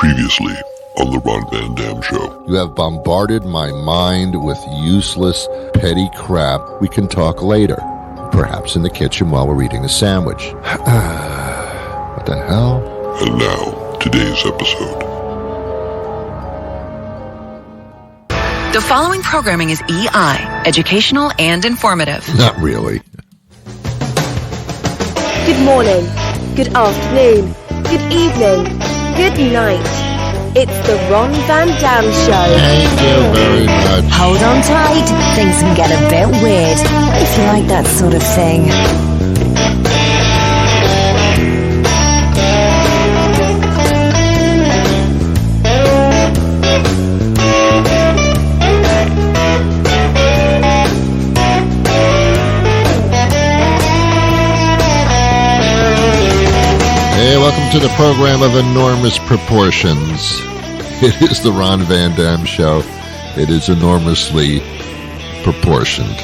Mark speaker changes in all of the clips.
Speaker 1: Previously on the Ron Van Dam Show.
Speaker 2: You have bombarded my mind with useless, petty crap. We can talk later. Perhaps in the kitchen while we're eating a sandwich. What the hell?
Speaker 1: And now, today's episode.
Speaker 3: The following programming is EI, educational and informative.
Speaker 2: Not really.
Speaker 4: Good morning, good afternoon, good evening, good night. It's the Ron Van Dam Show.
Speaker 2: Thank you very much.
Speaker 5: Hold on tight, things can get a bit weird, if you like that sort of thing.
Speaker 2: Hey, welcome to the program of enormous proportions. It is the Ron Van Dam Show. It is enormously proportioned.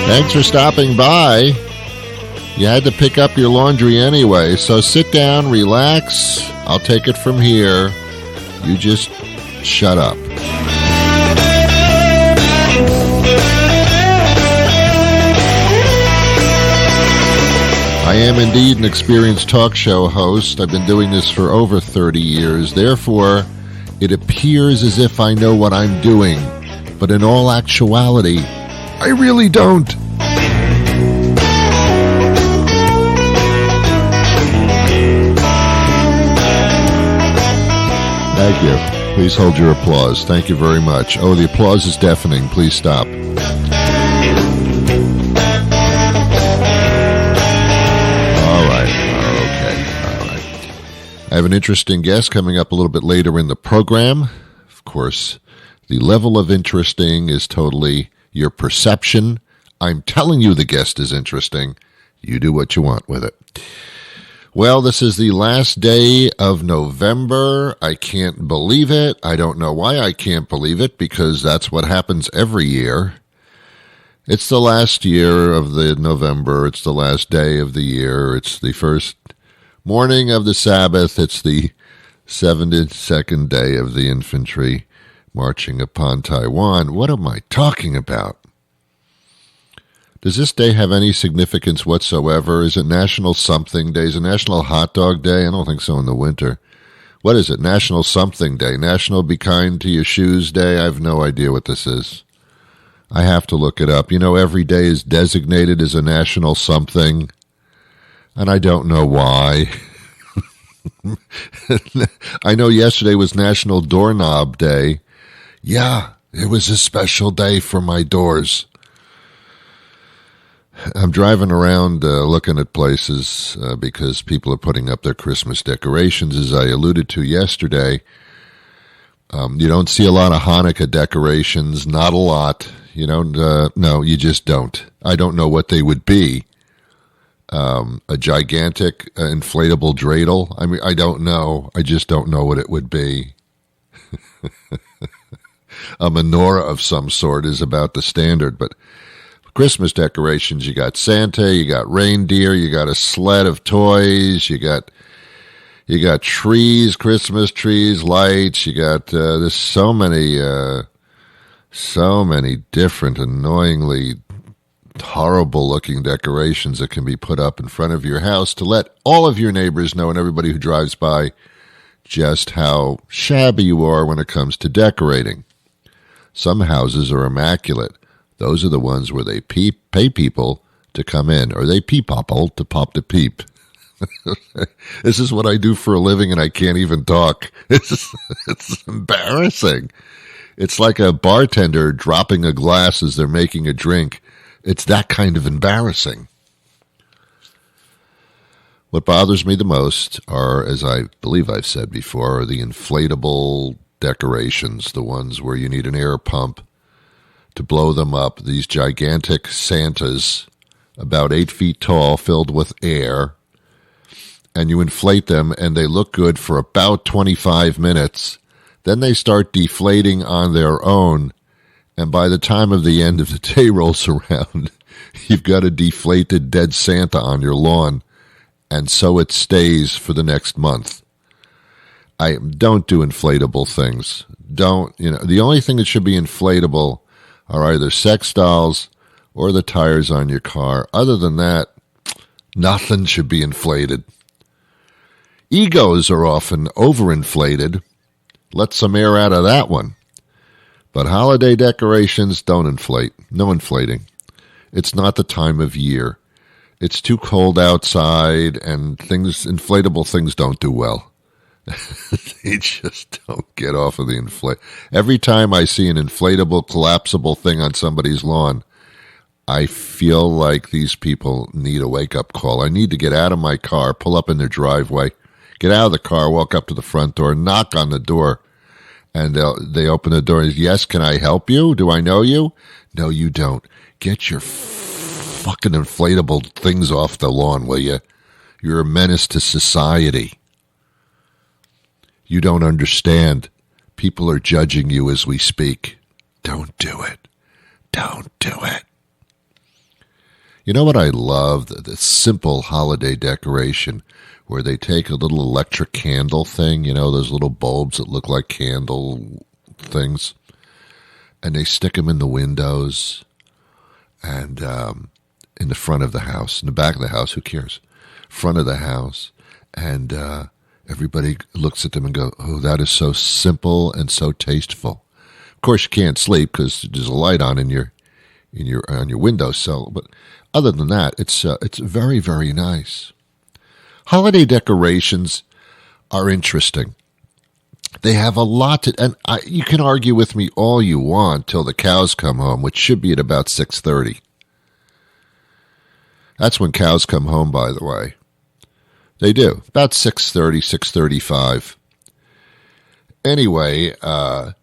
Speaker 2: Thanks for stopping by. You had to pick up your laundry anyway, so sit down, relax. I'll take it from here. You just shut up. I am indeed an experienced talk show host. I've been doing this for over 30 years. Therefore, it appears as if I know what I'm doing. But in all actuality, I really don't. Thank you. Please hold your applause. Thank you very much. Oh, the applause is deafening. Please stop. I have an interesting guest coming up a little bit later in the program. Of course, the level of interesting is totally your perception. I'm telling you the guest is interesting. You do what you want with it. Well, this is the last day of November. I can't believe it. I don't know why I can't believe it, because that's what happens every year. It's the last year of the November. It's the last day of the year. It's the first morning of the Sabbath. It's the 72nd day of the infantry marching upon Taiwan. What am I talking about? Does this day have any significance whatsoever? Is it National Something Day? Is it National Hot Dog Day? I don't think so in the winter. What is it? National Something Day? National Be Kind to Your Shoes Day? I have no idea what this is. I have to look it up. You know, every day is designated as a national something, and I don't know why. I know yesterday was National Doorknob Day. Yeah, it was a special day for my doors. I'm driving around looking at places because people are putting up their Christmas decorations, as I alluded to yesterday. You don't see a lot of Hanukkah decorations, not a lot. You don't, no, you just don't. I don't know what they would be. A gigantic inflatable dreidel. I mean, I don't know. I just don't know what it would be. A menorah of some sort is about the standard, but Christmas decorations, you got Santa, you got reindeer, you got a sled of toys, you got trees, Christmas trees, lights, you got there's so many different annoyingly horrible looking decorations that can be put up in front of your house to let all of your neighbors know and everybody who drives by just how shabby you are when it comes to decorating. Some houses are immaculate. Those are the ones where they pay people to come in, or they people to pop the peep. This is what I do for a living, and I can't even talk. It's embarrassing. It's like a bartender dropping a glass as they're making a drink. It's that kind of embarrassing. What bothers me the most are, as I believe I've said before, are the inflatable decorations, the ones where you need an air pump to blow them up. These gigantic Santas, about 8 feet tall, filled with air, and you inflate them, and they look good for about 25 minutes. Then they start deflating on their own, and by the time of the end of the day rolls around, you've got a deflated dead Santa on your lawn, and so it stays for the next month. Don't do inflatable things. The only thing that should be inflatable are either sex dolls or the tires on your car. Other than that, nothing should be inflated. Egos are often overinflated. Let some air out of that one. But holiday decorations don't inflate. No inflating. It's not the time of year. It's too cold outside, and inflatable things don't do well. They just don't get off of the inflate. Every time I see an inflatable, collapsible thing on somebody's lawn, I feel like these people need a wake-up call. I need to get out of my car, pull up in their driveway, get out of the car, walk up to the front door, knock on the door, and they open the door and say, yes, can I help you? Do I know you? No, you don't. Get your fucking inflatable things off the lawn, will you? You're a menace to society. You don't understand. People are judging you as we speak. Don't do it. Don't do it. You know what I love? The simple holiday decoration where they take a little electric candle thing, those little bulbs that look like candle things, and they stick them in the windows and in the front of the house, in the back of the house, who cares? Front of the house, and everybody looks at them and go, oh, that is so simple and so tasteful. Of course, you can't sleep because there's a light on on your windowsill. But other than that, it's very, very nice. Holiday decorations are interesting. They have a lot to, and you can argue with me all you want till the cows come home, which should be at about 6:30. That's when cows come home, by the way. They do. About 6:30, 6:35. Anyway,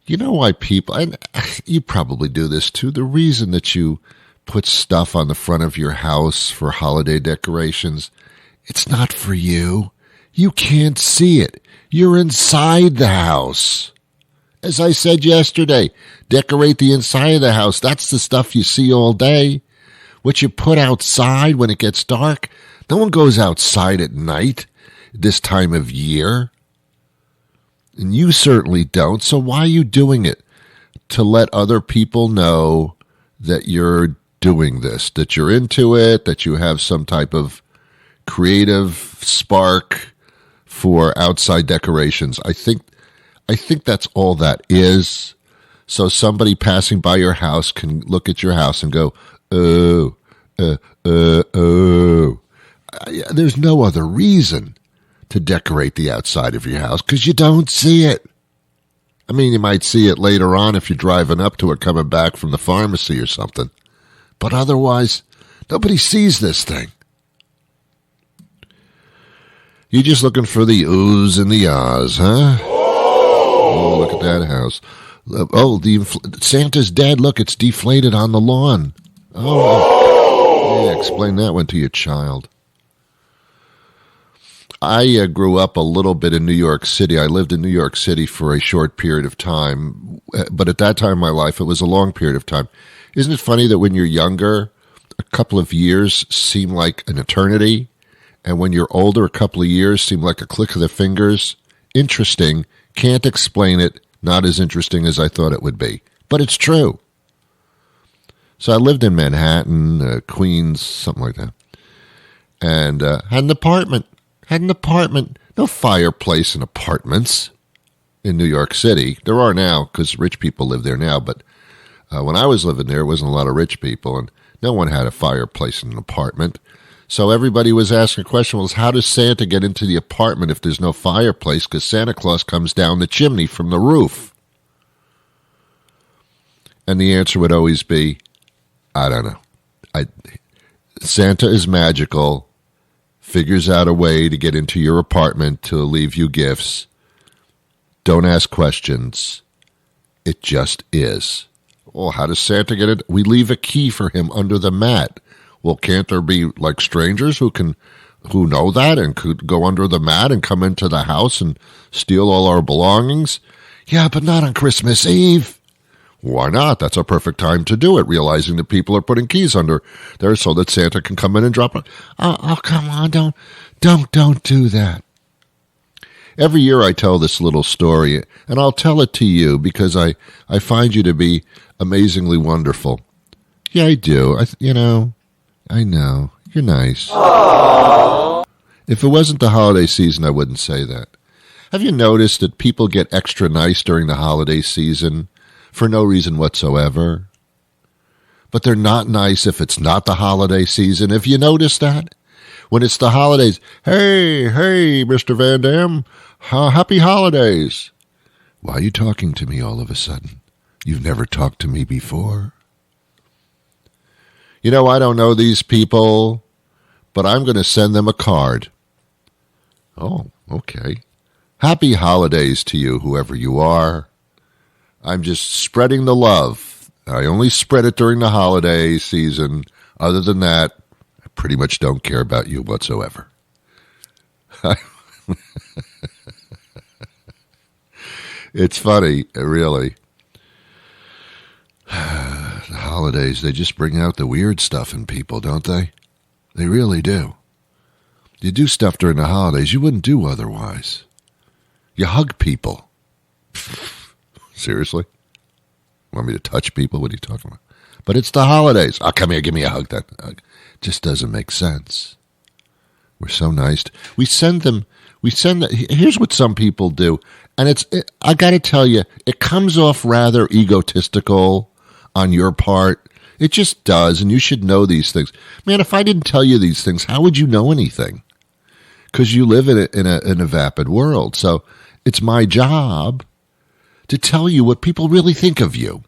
Speaker 2: you know why people, and you probably do this too, the reason that you put stuff on the front of your house for holiday decorations, it's not for you. You can't see it. You're inside the house. As I said yesterday, decorate the inside of the house. That's the stuff you see all day. What you put outside when it gets dark, no one goes outside at night this time of year. And you certainly don't. So why are you doing it? To let other people know that you're doing this, that you're into it, that you have some type of creative spark for outside decorations. I think that's all that is. So somebody passing by your house can look at your house and go, oh. There's no other reason to decorate the outside of your house because you don't see it. I mean, you might see it later on if you're driving up to it coming back from the pharmacy or something. But otherwise, nobody sees this thing. You're just looking for the oohs and the ahs, huh? Oh, look at that house. Oh, Santa's dead. Look, it's deflated on the lawn. Oh, yeah, explain that one to your child. I grew up a little bit in New York City. I lived in New York City for a short period of time, but at that time in my life, it was a long period of time. Isn't it funny that when you're younger, a couple of years seem like an eternity, and when you're older, a couple of years seem like a click of the fingers? Interesting. Can't explain it. Not as interesting as I thought it would be, but it's true. So I lived in Manhattan, Queens, something like that, and had an apartment. No fireplace in apartments in New York City. There are now because rich people live there now, but when I was living there, wasn't a lot of rich people, and no one had a fireplace in an apartment. So everybody was asking a question, well, how does Santa get into the apartment if there's no fireplace? Because Santa Claus comes down the chimney from the roof. And the answer would always be, I don't know. Santa is magical, figures out a way to get into your apartment to leave you gifts. Don't ask questions. It just is. Well, how does Santa get it? We leave a key for him under the mat. Well, can't there be like strangers who know that and could go under the mat and come into the house and steal all our belongings? Yeah, but not on Christmas Eve. Why not? That's a perfect time to do it, realizing that people are putting keys under there so that Santa can come in and drop it. Oh, come on, don't do that. Every year I tell this little story, and I'll tell it to you because I find you to be amazingly wonderful. Yeah, I do. I know. You're nice. Aww. If it wasn't the holiday season, I wouldn't say that. Have you noticed that people get extra nice during the holiday season for no reason whatsoever? But they're not nice if it's not the holiday season. Have you noticed that? When it's the holidays, hey, Mr. Van Dam, happy holidays. Why are you talking to me all of a sudden? You've never talked to me before. I don't know these people, but I'm going to send them a card. Oh, okay. Happy holidays to you, whoever you are. I'm just spreading the love. I only spread it during the holiday season. Other than that, I pretty much don't care about you whatsoever. It's funny, really. The holidays, they just bring out the weird stuff in people, don't they? They really do. You do stuff during the holidays you wouldn't do otherwise. You hug people. Seriously? Want me to touch people? What are you talking about? But it's the holidays. Oh, come here, give me a hug then. Just doesn't make sense. We're so nice. We send them. Here's what some people do. And I got to tell you, it comes off rather egotistical on your part. It just does, and you should know these things. Man, if I didn't tell you these things, how would you know anything? Because you live in a vapid world. So it's my job to tell you what people really think of you.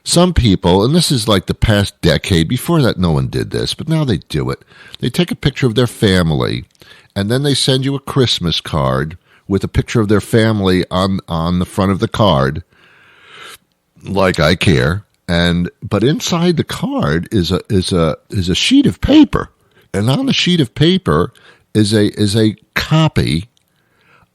Speaker 2: Some people, and this is like the past decade, before that no one did this, but now they do it. They take a picture of their family, and then they send you a Christmas card with a picture of their family on the front of the card, like I care. But inside the card is a sheet of paper, and on the sheet of paper is a copy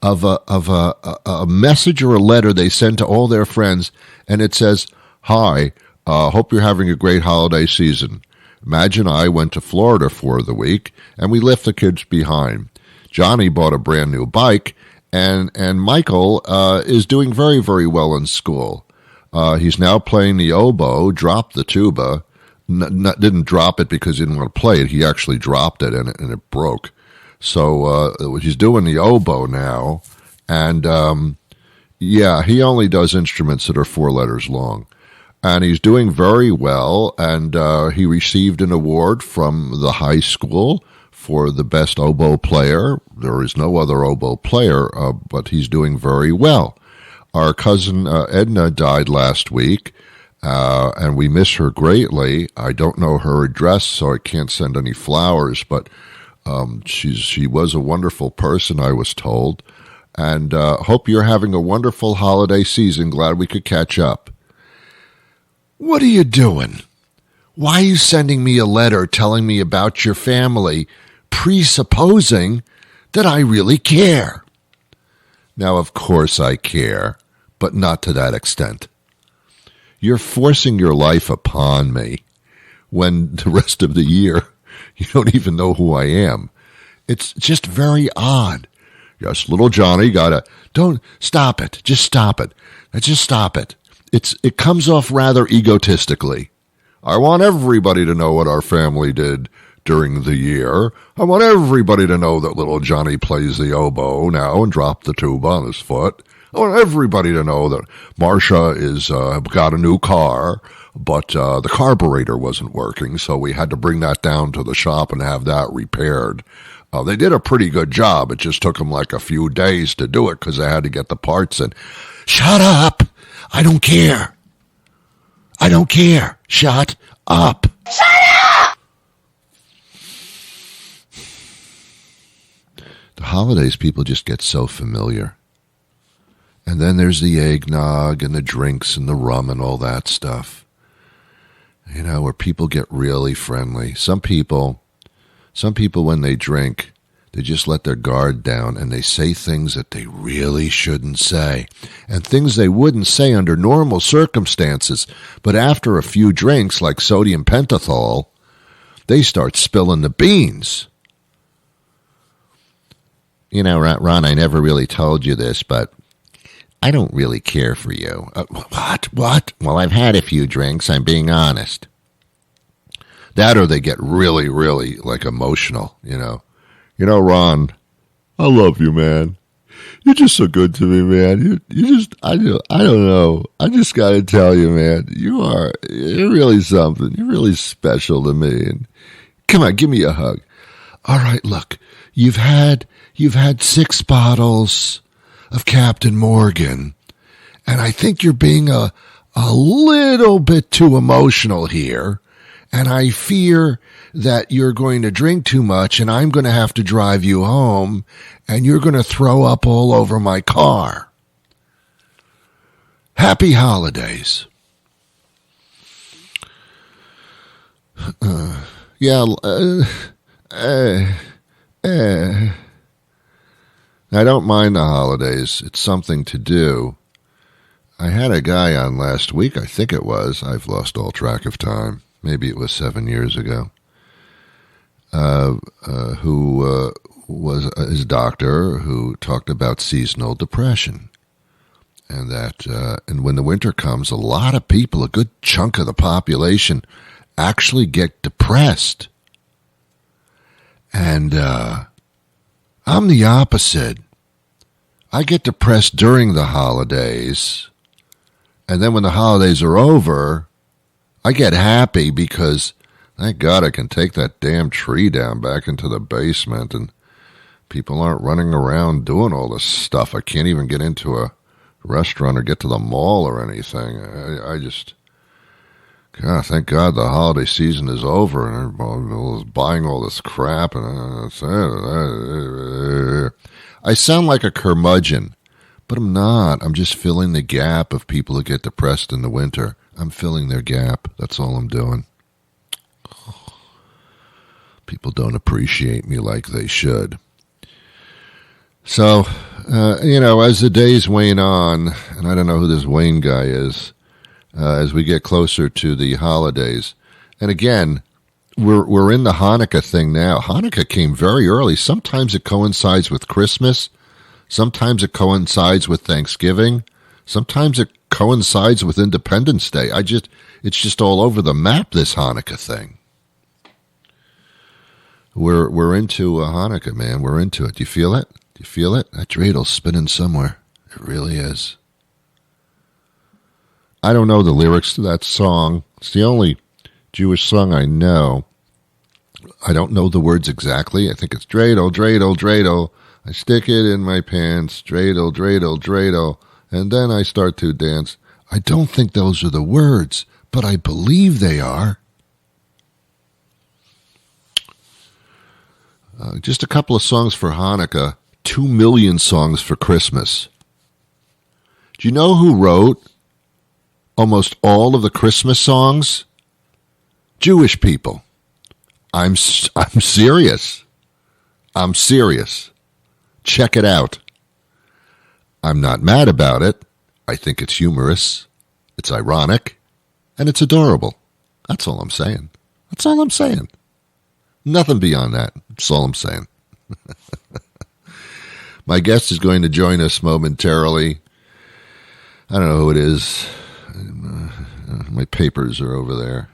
Speaker 2: of a message or a letter they send to all their friends, and it says, "Hi, hope you're having a great holiday season. Imagine I went to Florida for the week, and we left the kids behind. Johnny bought a brand new bike, and Michael is doing very, very well in school. He's now playing the oboe, dropped the tuba, didn't drop it because he didn't want to play it. He actually dropped it, and it broke. So he's doing the oboe now, and he only does instruments that are 4 letters long. And he's doing very well, and he received an award from the high school for the best oboe player. There is no other oboe player, but he's doing very well. Our cousin Edna died last week, and we miss her greatly. I don't know her address, so I can't send any flowers, but she was a wonderful person, I was told. And hope you're having a wonderful holiday season. Glad we could catch up. What are you doing? Why are you sending me a letter telling me about your family, presupposing that I really care? Now, of course I care, but not to that extent. You're forcing your life upon me when the rest of the year you don't even know who I am. It's just very odd. Yes, little Johnny don't stop it. Just stop it. Just stop it. It comes off rather egotistically. I want everybody to know what our family did during the year. I want everybody to know that little Johnny plays the oboe now and dropped the tuba on his foot. I want everybody to know that Marcia is got a new car, but the carburetor wasn't working, so we had to bring that down to the shop and have that repaired. They did a pretty good job. It just took them like a few days to do it because they had to get the parts in. Shut up! I don't care. I don't care. Shut up. Shut up! The holidays, people just get so familiar. And then there's the eggnog and the drinks and the rum and all that stuff. Where people get really friendly. Some people when they drink, They just let their guard down, and they say things that they really shouldn't say, and things they wouldn't say under normal circumstances. But after a few drinks, like sodium pentothal, they start spilling the beans. You know, Ron, I never really told you this, but I don't really care for you. What? Well, I've had a few drinks. I'm being honest. That, or they get really, really, like, emotional, you know. You know, Ron, I love you, man. You're just so good to me, man. You just, I don't know. I just got to tell you, man, you're really something. You're really special to me. And come on, give me a hug. All right, look, you've had 6 bottles of Captain Morgan, and I think you're being a little bit too emotional here. And I fear that you're going to drink too much, and I'm going to have to drive you home, and you're going to throw up all over my car. Happy holidays. I don't mind the holidays. It's something to do. I had a guy on last week, I think it was. I've lost all track of time. Maybe it was 7 years ago, who was his doctor, who talked about seasonal depression. And that, and when the winter comes, a lot of people, a good chunk of the population, actually get depressed. And I'm the opposite. I get depressed during the holidays, and then when the holidays are over, I get happy because, thank God, I can take that damn tree down back into the basement, and people aren't running around doing all this stuff. I can't even get into a restaurant or get to the mall or anything. I just, God, thank God the holiday season is over, and everybody's buying all this crap, and I sound like a curmudgeon, but I'm not. I'm just filling the gap of people who get depressed in the winter. I'm filling their gap. That's all I'm doing. People don't appreciate me like they should. So, as the days wane on, and I don't know who this Wayne guy is, as we get closer to the holidays, and again, we're in the Hanukkah thing now. Hanukkah came very early. Sometimes it coincides with Christmas. Sometimes it coincides with Thanksgiving. Sometimes it coincides with Independence Day. It's just all over the map, this Hanukkah thing. We're into Hanukkah, man. We're into it. Do you feel it? Do you feel it? That dreidel's spinning somewhere. It really is. I don't know the lyrics to that song. It's the only Jewish song I know. I don't know the words exactly. I think it's dreidel, dreidel, dreidel. I stick it in my pants. Dreidel, dreidel, dreidel. And then I start to dance. I don't think those are the words, but I believe they are. Just a couple of songs for Hanukkah, 2 million songs for Christmas. Do you know who wrote almost all of the Christmas songs? Jewish people. I'm serious. I'm serious. Check it out. I'm not mad about it. I think it's humorous, it's ironic, and it's adorable. That's all I'm saying. That's all I'm saying. Nothing beyond that. That's all I'm saying. My guest is going to join us momentarily. I don't know who it is. My papers are over there.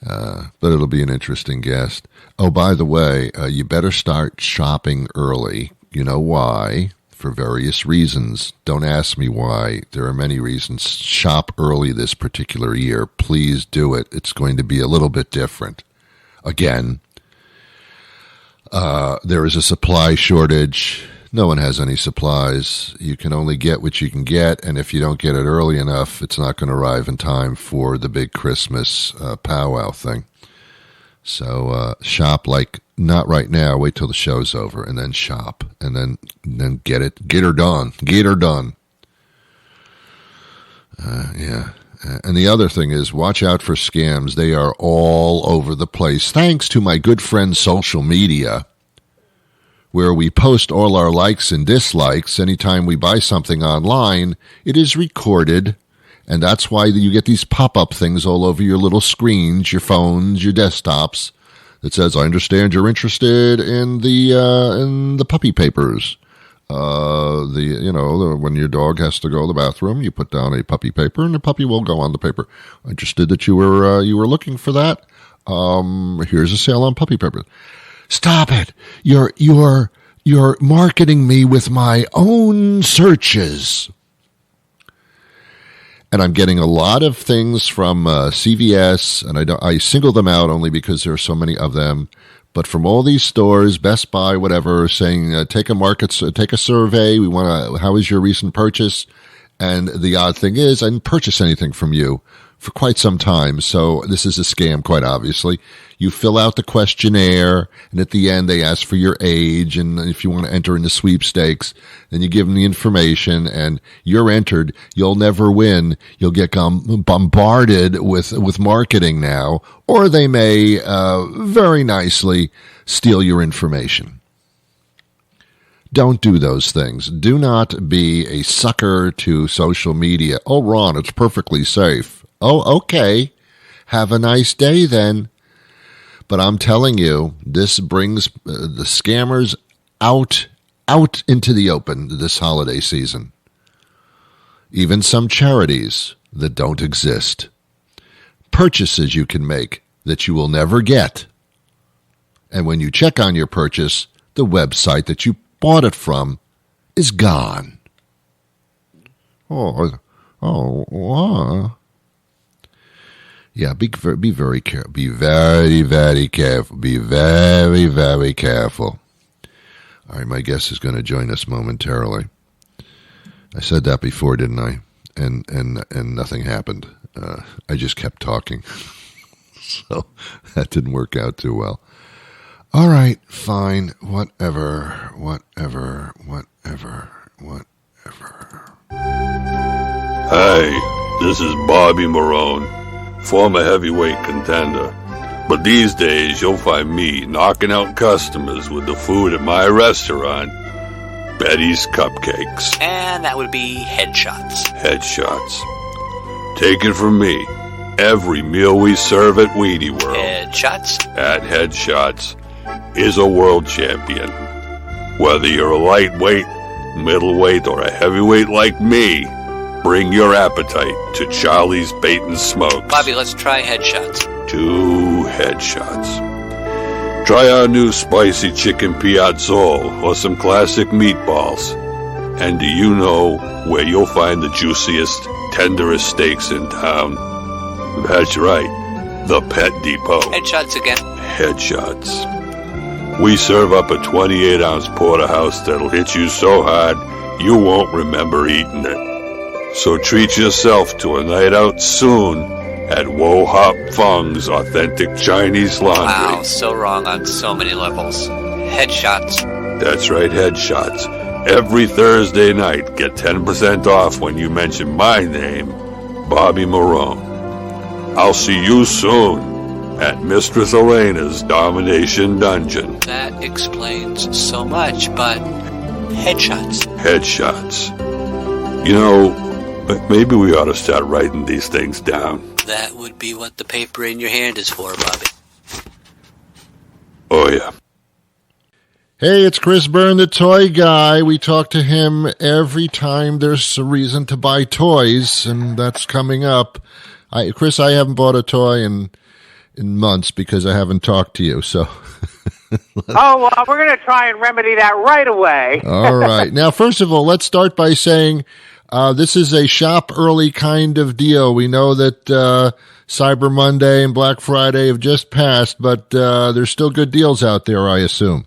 Speaker 2: But it'll be an interesting guest. Oh, by the way, you better start shopping early. You know why? For various reasons. Don't ask me why. There are many reasons. Shop early this particular year. Please do it. It's going to be a little bit different. Again, there is a supply shortage. No one has any supplies. You can only get what you can get, and if you don't get it early enough, it's not going to arrive in time for the big Christmas powwow thing. So shop like not right now. Wait till the show's over, and then shop, and then get her done. Get her done. Yeah. And the other thing is, watch out for scams. They are all over the place. Thanks to my good friend social media, where we post all our likes and dislikes. Anytime we buy something online, it is recorded. And that's why you get these pop-up things all over your little screens, your phones, your desktops, that says, I understand you're interested in the puppy papers. When your dog has to go to the bathroom, you put down a puppy paper, and the puppy will go on the paper. Interested that you were looking for that? Here's a sale on puppy paper. Stop it! You're marketing me with my own searches. And I'm getting a lot of things from CVS, and I single them out only because there are so many of them. But from all these stores, Best Buy, whatever, saying take a survey. We want to. How is your recent purchase? And the odd thing is, I didn't purchase anything from you for quite some time. So this is a scam, quite obviously. You fill out the questionnaire, and at the end they ask for your age, and if you want to enter into sweepstakes, then you give them the information, and you're entered. You'll never win. You'll get bombarded with marketing now, or they may very nicely steal your information. Don't do those things. Do not be a sucker to social media. Oh, Ron, it's perfectly safe. Oh, okay. Have a nice day then. But I'm telling you, this brings the scammers out into the open this holiday season. Even some charities that don't exist. Purchases you can make that you will never get. And when you check on your purchase, the website that you bought it from is gone. Yeah, be very careful. Be very, very careful. Be very, very careful. All right, my guest is going to join us momentarily. I said that before, didn't I? And nothing happened. I just kept talking. So that didn't work out too well. All right, fine, whatever.
Speaker 1: Hey, this is Bobby Marone, former heavyweight contender. But these days, you'll find me knocking out customers with the food at my restaurant, Betty's Cupcakes.
Speaker 6: And that would be Headshots.
Speaker 1: Headshots. Take it from me, every meal we serve at Weedy World
Speaker 6: Headshots?
Speaker 1: At Headshots is a world champion. Whether you're a lightweight, middleweight, or a heavyweight like me, bring your appetite to Charlie's Bait and Smokes.
Speaker 6: Bobby, let's try Headshots.
Speaker 1: 2 Headshots. Try our new spicy chicken piazzole or some classic meatballs. And do you know where you'll find the juiciest, tenderest steaks in town? That's right, the Pet Depot.
Speaker 6: Headshots again.
Speaker 1: Headshots. We serve up a 28-ounce porterhouse that'll hit you so hard you won't remember eating it. So treat yourself to a night out soon at Wo Hop Fung's Authentic Chinese Laundry.
Speaker 6: Wow, so wrong on so many levels. Headshots.
Speaker 1: That's right, Headshots. Every Thursday night, get 10% off when you mention my name, Bobby Marone. I'll see you soon at Mistress Elena's Domination Dungeon.
Speaker 6: That explains so much, but Headshots.
Speaker 1: Headshots. You know, maybe we ought to start writing these things down.
Speaker 6: That would be what the paper in your hand is for, Bobby.
Speaker 1: Oh, yeah.
Speaker 2: Hey, it's Chris Byrne, the toy guy. We talk to him every time there's a reason to buy toys, and that's coming up. Chris, I haven't bought a toy in months because I haven't talked to you, so...
Speaker 7: Well, we're going to try and remedy that right away.
Speaker 2: All right. Now, first of all, let's start by saying this is a shop early kind of deal. We know that Cyber Monday and Black Friday have just passed, but there's still good deals out there, I assume.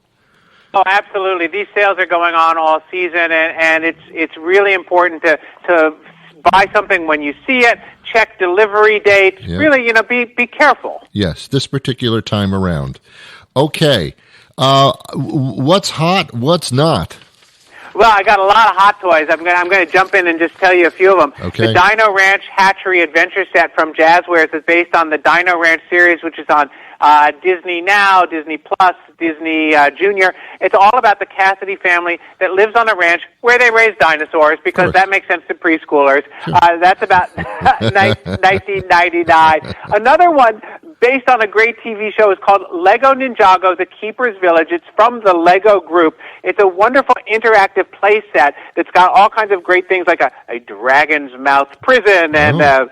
Speaker 7: Oh, absolutely. These sales are going on all season, and it's really important to buy something when you see it, check delivery dates, really, be careful.
Speaker 2: Yes, this particular time around. Okay. What's hot? What's not?
Speaker 7: Well, I got a lot of hot toys. I'm going to jump in and just tell you a few of them.
Speaker 2: Okay.
Speaker 7: The Dino Ranch Hatchery Adventure Set from Jazzwares is based on the Dino Ranch series, which is on Disney Now, Disney Plus, Disney Junior. It's all about the Cassidy family that lives on a ranch where they raise dinosaurs, because that makes sense to preschoolers. Sure. That's about 1999. Another one based on a great TV show is called Lego Ninjago, The Keeper's Village. It's from the Lego Group. It's a wonderful interactive play set that's got all kinds of great things like a dragon's mouth prison and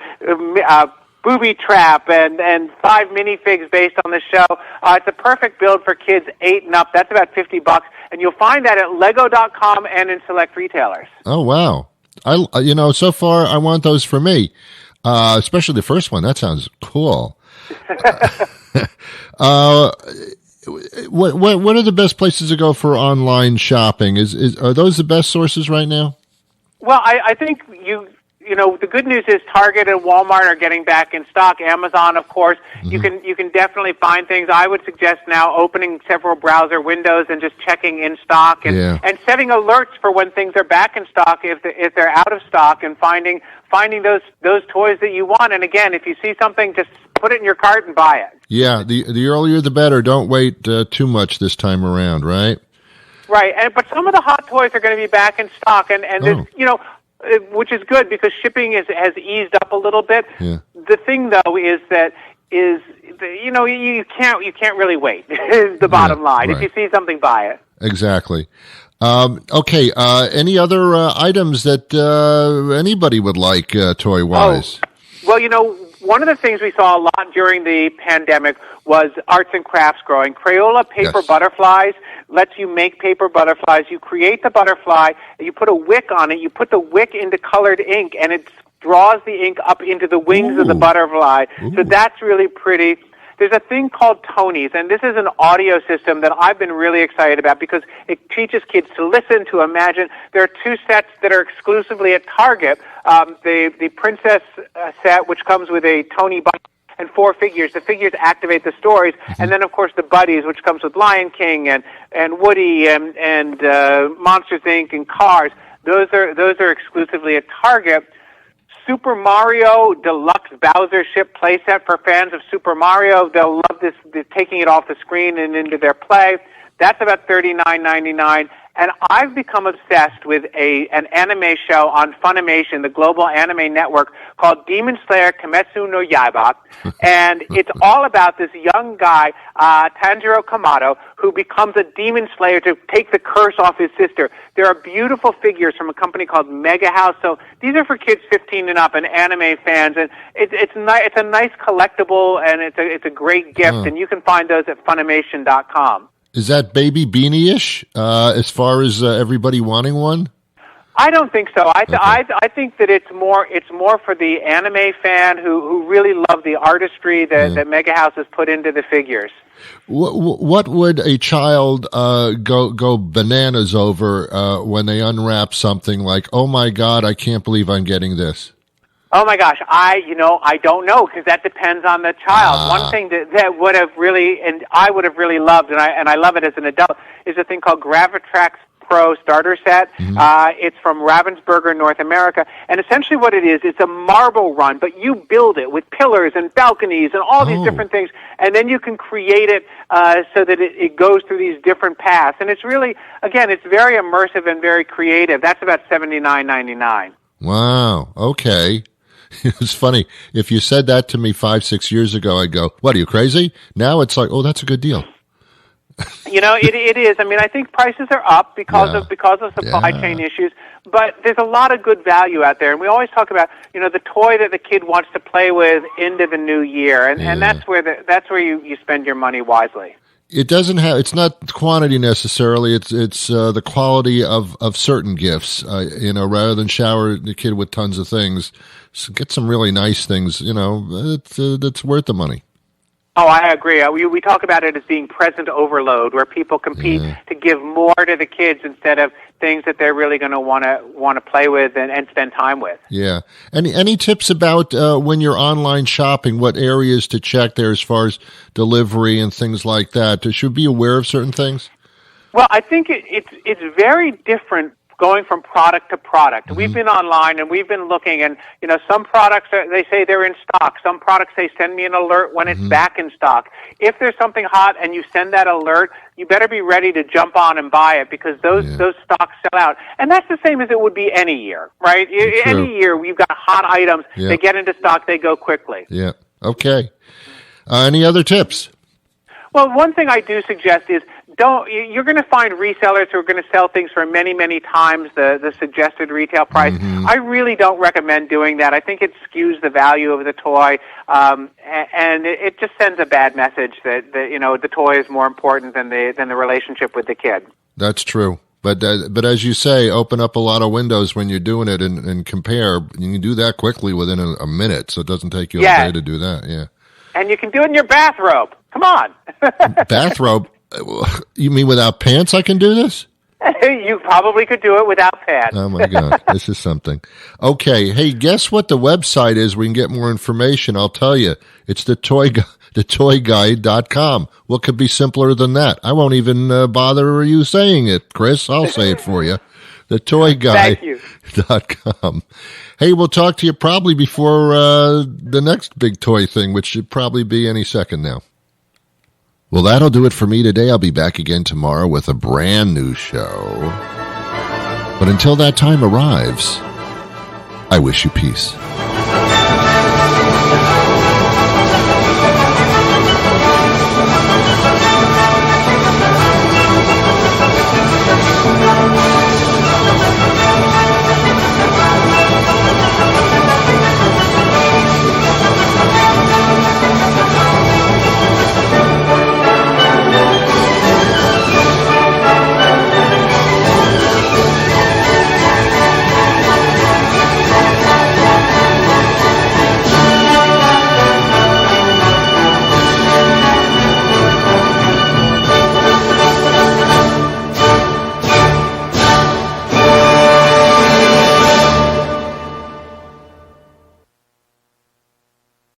Speaker 7: booby trap and 5 minifigs based on the show. It's a perfect build for kids 8 and up. That's about $50, and you'll find that at Lego.com and in select retailers.
Speaker 2: Oh, wow. So far I want those for me, especially the first one. That sounds cool. What are the best places to go for online shopping? Are those the best sources right now?
Speaker 7: Well, I think the good news is Target and Walmart are getting back in stock. Amazon, of course, you can definitely find things. I would suggest now opening several browser windows and just checking in stock and setting alerts for when things are back in stock if they're out of stock, and finding those toys that you want. And again, if you see something, just put it in your cart and buy it. Yeah,
Speaker 2: the earlier the better. Don't wait too much this time around, right?
Speaker 7: Right, but some of the hot toys are going to be back in stock, and there's, which is good because shipping has eased up a little bit. Yeah. The thing though is you can't really wait. Is the bottom line. Right. If you see something, buy it.
Speaker 2: Exactly. Okay. Any other items that anybody would like toy wise?
Speaker 7: Well, one of the things we saw a lot during the pandemic was arts and crafts growing. Crayola paper butterflies lets you make paper butterflies. You create the butterfly, you put a wick on it, you put the wick into colored ink, and it draws the ink up into the wings of the butterfly. Ooh. So that's really pretty. There's a thing called Tony's, and this is an audio system that I've been really excited about because it teaches kids to listen, to imagine. There are 2 sets that are exclusively at Target. The Princess set, which comes with a Tony bunny, and 4 figures. The figures activate the stories, and then, of course, the Buddies, which comes with Lion King and Woody and Monsters, Inc. and Cars. Those are exclusively at Target. Super Mario Deluxe Bowser Ship playset for fans of Super Mario. They'll love this, taking it off the screen and into their play. That's about $39.99. And I've become obsessed with an anime show on Funimation, the global anime network, called Demon Slayer Kimetsu no Yaiba. And it's all about this young guy, Tanjiro Kamado, who becomes a demon slayer to take the curse off his sister. There are beautiful figures from a company called Mega House. So these are for kids 15 and up and anime fans. And it's a nice collectible, and it's a great gift. And you can find those at Funimation.com.
Speaker 2: Is that Baby Beanie-ish as far as everybody wanting one?
Speaker 7: I don't think so. I think that it's more for the anime fan who really love the artistry that Mega House has put into the figures.
Speaker 2: What would a child go bananas over when they unwrap something like, oh my God, I can't believe I'm getting this?
Speaker 7: Oh my gosh, I don't know, because that depends on the child. One thing that would have really, and I would have really loved, and I love it as an adult, is a thing called Gravitrax Pro Starter Set. It's from Ravensburger, North America, and essentially what it is, it's a marble run, but you build it with pillars and balconies and all these different things, and then you can create it so that it goes through these different paths. And it's really, again, it's very immersive and very creative. That's about $79.99.
Speaker 2: Wow. Okay. It's funny. If you said that to me 5-6 years ago, I'd go, what, are you crazy? Now it's like, oh, that's a good deal.
Speaker 7: It is. I mean, I think prices are up because of supply chain issues, but there's a lot of good value out there. And we always talk about, the toy that the kid wants to play with into the new year. And that's where you spend your money wisely.
Speaker 2: It doesn't have. It's not quantity necessarily. It's the quality of certain gifts. Rather than shower the kid with tons of things, so get some really nice things. It's worth the money.
Speaker 7: Oh, I agree. We talk about it as being present overload, where people compete to give more to the kids instead of things that they're really going to want to play with and spend time with. Yeah.
Speaker 2: Any tips about when you're online shopping, what areas to check there as far as delivery and things like that? Should we be aware of certain things?
Speaker 7: Well, I think it's very different going from product to product. We've been online and we've been looking, and some products they say they're in stock. Some products say send me an alert when it's back in stock. If there's something hot and you send that alert, you better be ready to jump on and buy it, because those stocks sell out. And that's the same as it would be any year, right? Any year we've got hot items. They get into stock, they go quickly.
Speaker 2: Yeah. Okay. Any other tips?
Speaker 7: Well, one thing I do suggest is you're going to find resellers who are going to sell things for many, many times the suggested retail price. I really don't recommend doing that. I think it skews the value of the toy, and it just sends a bad message that the toy is more important than the relationship with the kid.
Speaker 2: That's true. But as you say, open up a lot of windows when you're doing it and compare. You can do that quickly within a minute, so it doesn't take you a day to do that. Yeah.
Speaker 7: And you can do it in your bathrobe. Come on.
Speaker 2: Bathrobe? You mean without pants I can do this?
Speaker 7: You probably could do it without pants.
Speaker 2: Oh, my God. This is something. Okay. Hey, guess what the website is? We can get more information. I'll tell you. It's thetoyguide.com. What could be simpler than that? I won't even bother you saying it, Chris. I'll say it for you. Thetoyguide.com. Hey, we'll talk to you probably before the next big toy thing, which should probably be any second now. Well, that'll do it for me today. I'll be back again tomorrow with a brand new show. But until that time arrives, I wish you peace.